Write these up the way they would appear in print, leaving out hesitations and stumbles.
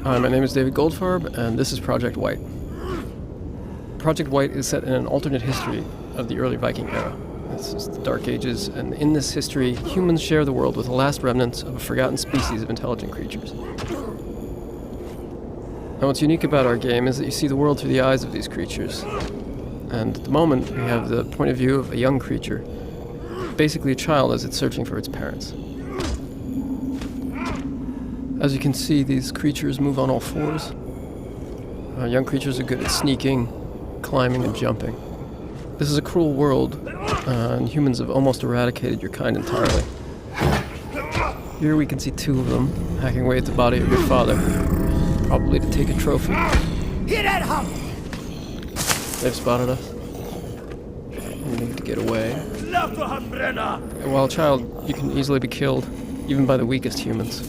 Hi, my name is David Goldfarb, and this is Project White. Project White is set in an alternate history of the early Viking era. This is the Dark Ages, and in this history, humans share the world with the last remnants of a forgotten species of intelligent creatures. Now, what's unique about our game is that you see the world through the eyes of these creatures. And at the moment, we have the point of view of a young creature, basically a child as it's searching for its parents. As you can see, these creatures move on all fours. Young creatures are good at sneaking, climbing, and jumping. This is a cruel world, and humans have almost eradicated your kind entirely. Here we can see two of them hacking away at the body of your father, probably to take a trophy. They've spotted us. We need to get away. And while a child, you can easily be killed, even by the weakest humans.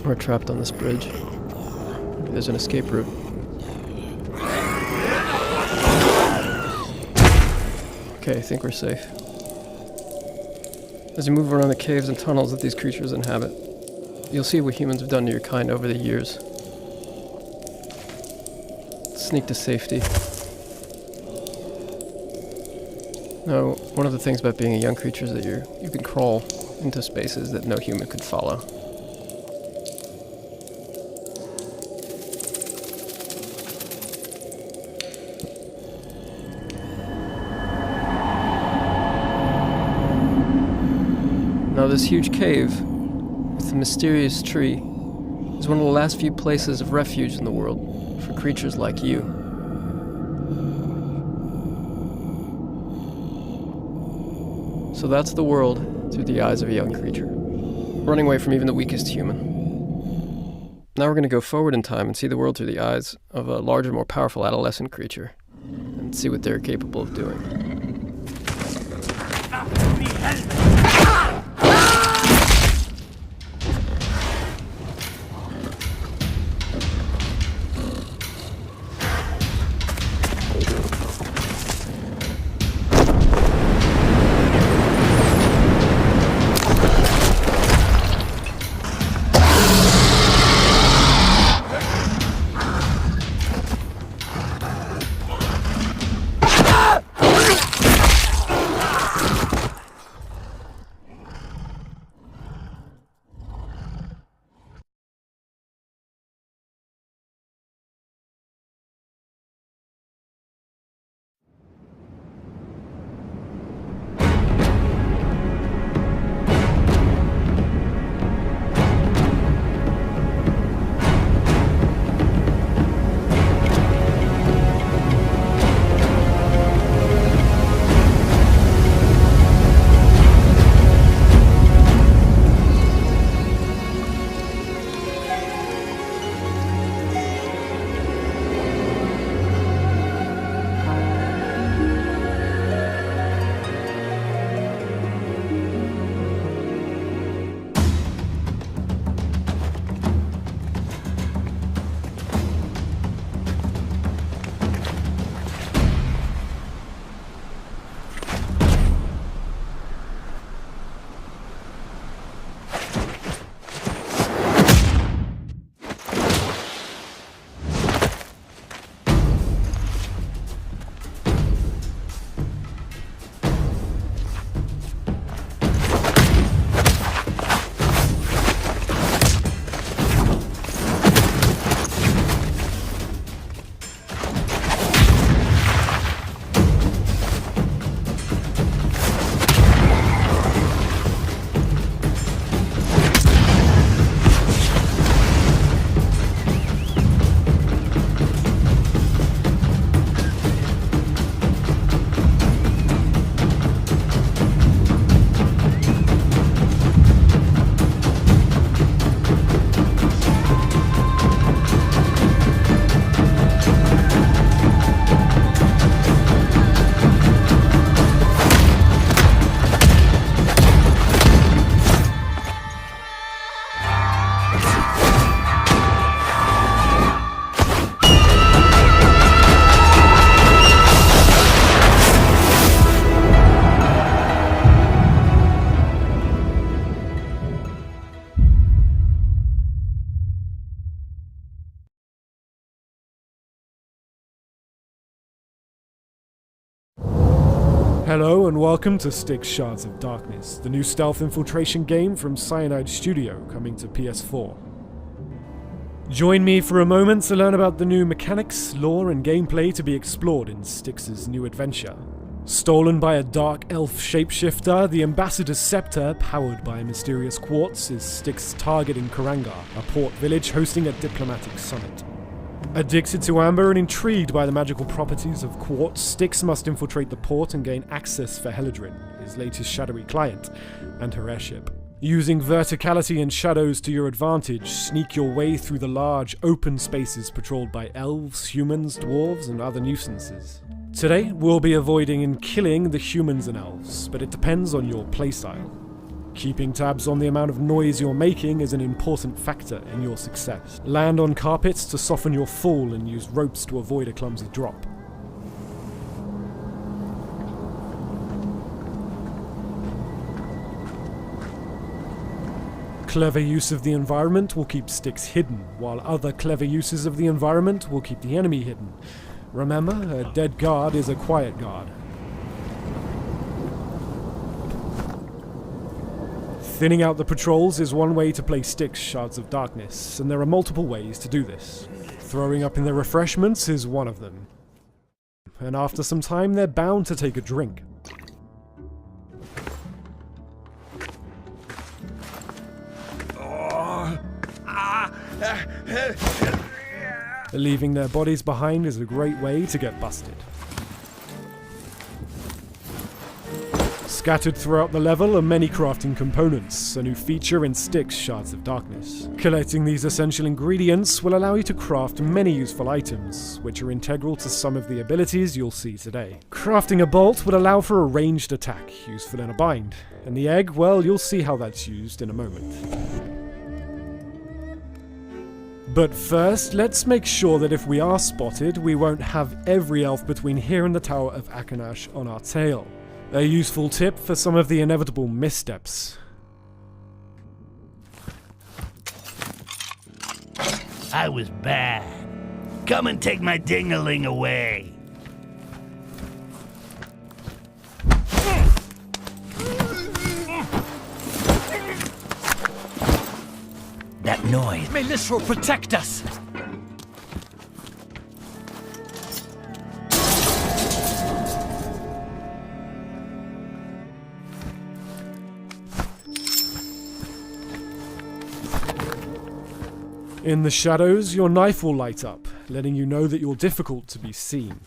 We're trapped on this bridge. Maybe there's an escape route. Okay, I think we're safe. As you move around the caves and tunnels that these creatures inhabit, you'll see what humans have done to your kind over the years. Sneak to safety. Now, one of the things about being a young creature is that you can crawl into spaces that no human could follow. Now, this huge cave with the mysterious tree is one of the last few places of refuge in the world for creatures like you. So that's the world through the eyes of a young creature, running away from even the weakest human. Now we're going to go forward in time and see the world through the eyes of a larger, more powerful adolescent creature, and see what they're capable of doing. Hello and welcome to Styx Shards of Darkness, the new stealth infiltration game from Cyanide Studio coming to PS4. Join me for a moment to learn about the new mechanics, lore and gameplay to be explored in Styx's new adventure. Stolen by a dark elf shapeshifter, the Ambassador's Scepter, powered by a mysterious quartz, is Styx's target in Karangar, a port village hosting a diplomatic summit. Addicted to amber and intrigued by the magical properties of quartz, Styx must infiltrate the port and gain access for Helidrin, his latest shadowy client, and her airship. Using verticality and shadows to your advantage, sneak your way through the large, open spaces patrolled by elves, humans, dwarves, and other nuisances. Today, we'll be avoiding and killing the humans and elves, but it depends on your playstyle. Keeping tabs on the amount of noise you're making is an important factor in your success. Land on carpets to soften your fall and use ropes to avoid a clumsy drop. Clever use of the environment will keep Styx hidden, while other clever uses of the environment will keep the enemy hidden. Remember, a dead guard is a quiet guard. Thinning out the patrols is one way to play Styx Shards of Darkness, and there are multiple ways to do this. Throwing up in their refreshments is one of them. And after some time, they're bound to take a drink. Leaving their bodies behind is a great way to get busted. Scattered throughout the level are many crafting components, a new feature in Styx Shards of Darkness. Collecting these essential ingredients will allow you to craft many useful items, which are integral to some of the abilities you'll see today. Crafting a bolt would allow for a ranged attack, useful in a bind, and the egg, well, you'll see how that's used in a moment. But first, let's make sure that if we are spotted, we won't have every elf between here and the Tower of Akanash on our tail. A useful tip for some of the inevitable missteps. I was bad. Come and take my ding-a-ling away. That noise. May Lysror protect us! In the shadows, your knife will light up, letting you know that you're difficult to be seen.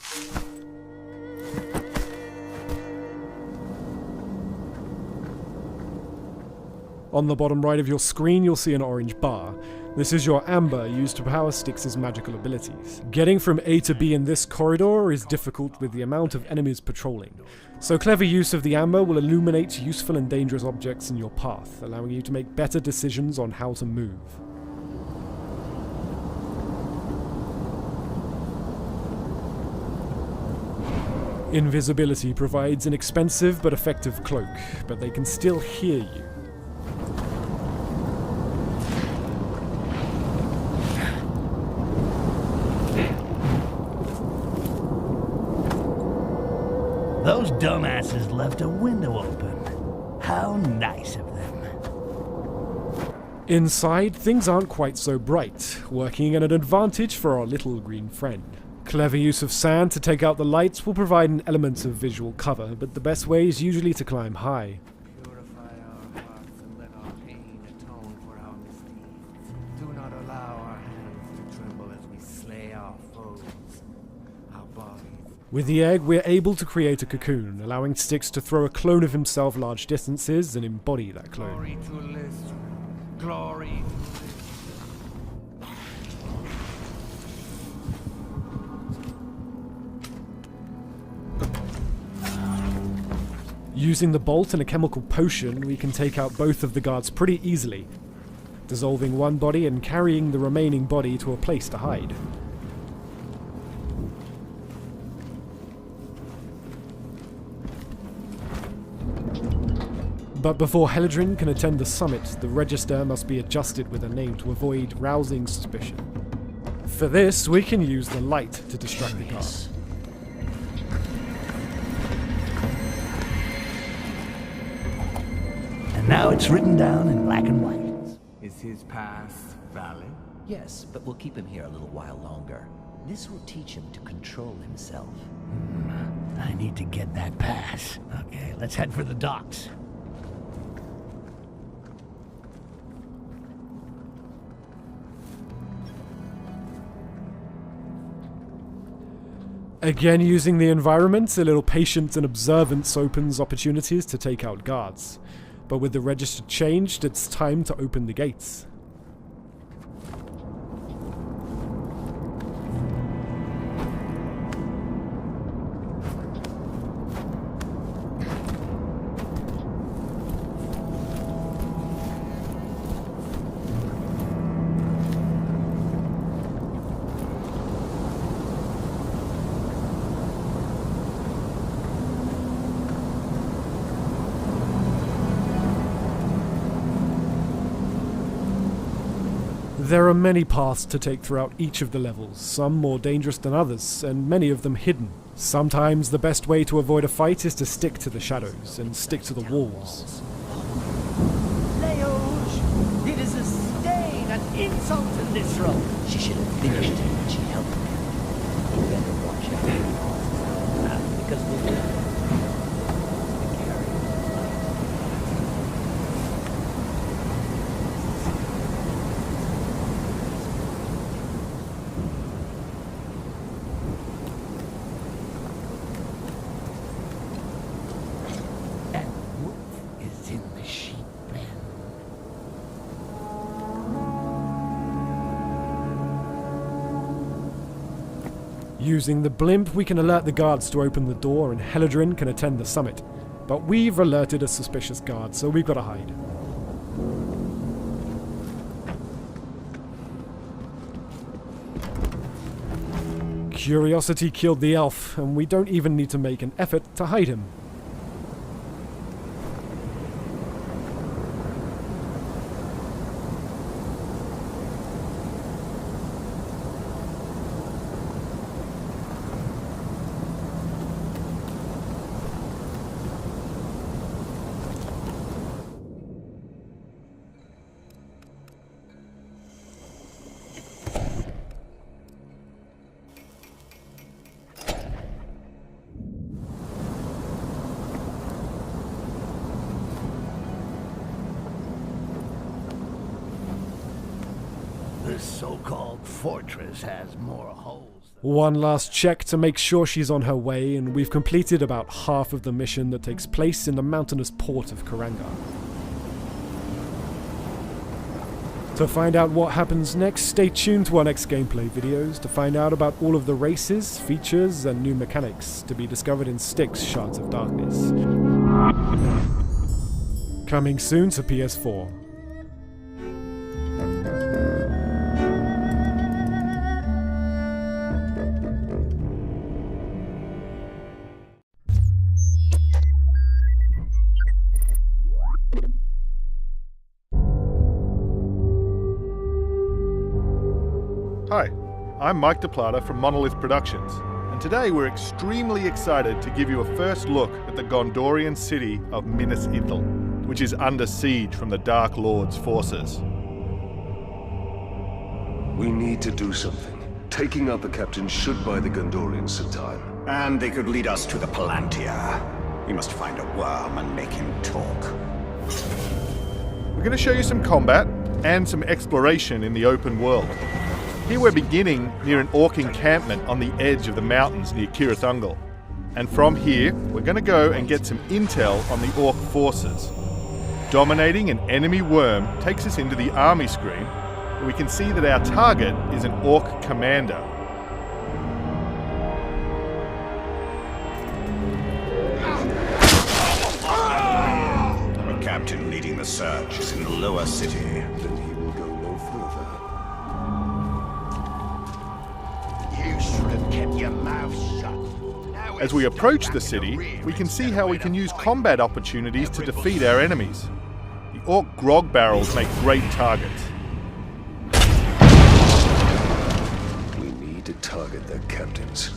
On the bottom right of your screen, you'll see an orange bar. This is your amber used to power Styx's magical abilities. Getting from A to B in this corridor is difficult with the amount of enemies patrolling, so clever use of the amber will illuminate useful and dangerous objects in your path, allowing you to make better decisions on how to move. Invisibility provides an expensive but effective cloak, but they can still hear you. Those dumbasses left a window open. How nice of them. Inside, things aren't quite so bright, working at an advantage for our little green friend. Clever use of sand to take out the lights will provide an element of visual cover, but the best way is usually to climb high. Purify our hearts and let our pain atone for our misdeeds. Do not allow our hands to tremble as we slay our foes, our bodies. With the egg, we're able to create a cocoon, allowing Styx to throw a clone of himself large distances and embody that clone. Glory to Lysror. Glory to Using the bolt and a chemical potion, we can take out both of the guards pretty easily, dissolving one body and carrying the remaining body to a place to hide. But before Helidrin can attend the summit, the register must be adjusted with a name to avoid rousing suspicion. For this, we can use the light to distract the guard. and now it's written down in black and white. Is his past valid? Yes, but we'll keep him here a little while longer. This will teach him to control himself. I need to get that pass. Okay, let's head for the docks. Again, using the environment, a little patience and observance opens opportunities to take out guards. But with the register changed, it's time to open the gates. There are many paths to take throughout each of the levels, some more dangerous than others, and many of them hidden. Sometimes the best way to avoid a fight is to stick to the shadows and stick to the walls. Leos, it is a stain, an insult to this road. She should have finished it when she helped me. You better watch out. Because we will. The carrier of light. That wolf is in the sheep pen. Using the blimp, we can alert the guards to open the door and Heladrin can attend the summit. But we've alerted a suspicious guard, so we've got to hide. Curiosity killed the elf, and we don't even need to make an effort to hide him. This so-called fortress has more holes than... One last check to make sure she's on her way, and we've completed about half of the mission that takes place in the mountainous port of Karangar. To find out what happens next, stay tuned to our next gameplay videos to find out about all of the races, features, and new mechanics to be discovered in Styx Shards of Darkness. Coming soon to PS4. Hi, I'm Mike DePlata from Monolith Productions, and today we're extremely excited to give you a first look at the Gondorian city of Minas Ithil, which is under siege from the Dark Lord's forces. We need to do something. Taking out the captain should buy the Gondorians some time. And they could lead us to the Palantir. We must find a worm and make him talk. We're going to show you some combat and some exploration in the open world. Here we're beginning near an orc encampment on the edge of the mountains near Cirith Ungol. And from here, we're going to go and get some intel on the orc forces. Dominating an enemy worm takes us into the army screen, where we can see that our target is an orc commander. The captain leading the search is in the lower city. Then he will go no further. You should have kept your mouth shut. Now As we approach the city, we can see how we can use combat opportunities to defeat our enemies. The orc grog barrels make great targets. We need to target their captains.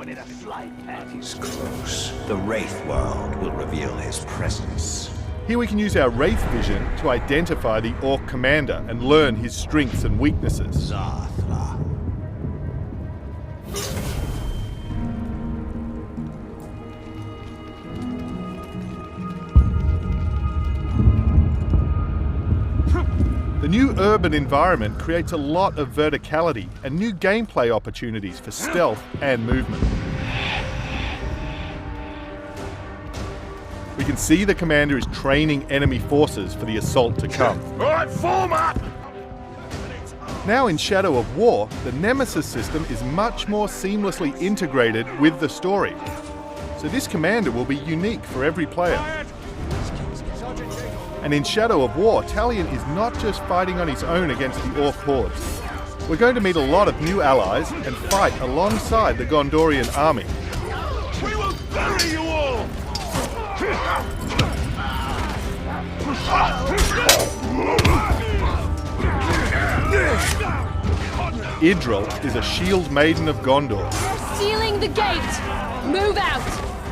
He's close. The Wraith world will reveal his presence. Here we can use our Wraith vision to identify the Orc commander and learn his strengths and weaknesses. Zathra. The new urban environment creates a lot of verticality and new gameplay opportunities for stealth and movement. We can see the commander is training enemy forces for the assault to come. Alright, form up! Now in Shadow of War, the Nemesis system is much more seamlessly integrated with the story. So this commander will be unique for every player. And in Shadow of War, Talion is not just fighting on his own against the Orc hordes. We're going to meet a lot of new allies and fight alongside the Gondorian army. We will bury you all! Idril is a shield maiden of Gondor. They're sealing the gate! Move out!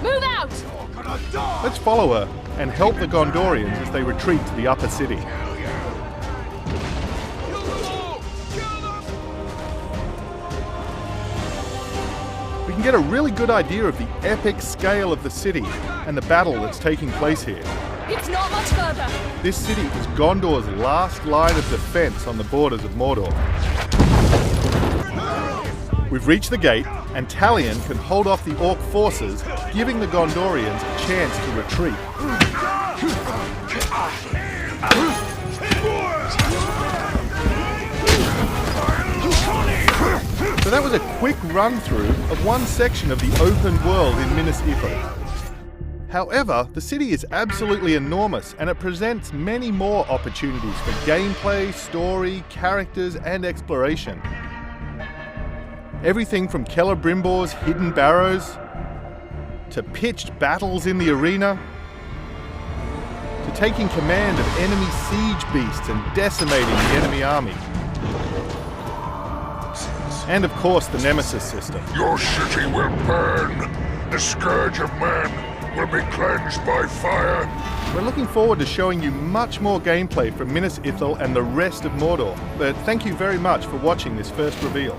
Move out! Let's follow her and help the Gondorians as they retreat to the upper city. We can get a really good idea of the epic scale of the city and the battle that's taking place here. It's not much further! This city is Gondor's last line of defense on the borders of Mordor. We've reached the gate, and Talion can hold off the Orc forces, giving the Gondorians a chance to retreat. So that was a quick run-through of one section of the open world in Minas Ithil. However, the city is absolutely enormous, and it presents many more opportunities for gameplay, story, characters, and exploration. Everything from Celebrimbor's hidden barrows, to pitched battles in the arena, to taking command of enemy siege beasts and decimating the enemy army. And of course, the Nemesis system. Your city will burn. The scourge of man will be cleansed by fire. We're looking forward to showing you much more gameplay from Minas Ithil and the rest of Mordor, but thank you very much for watching this first reveal.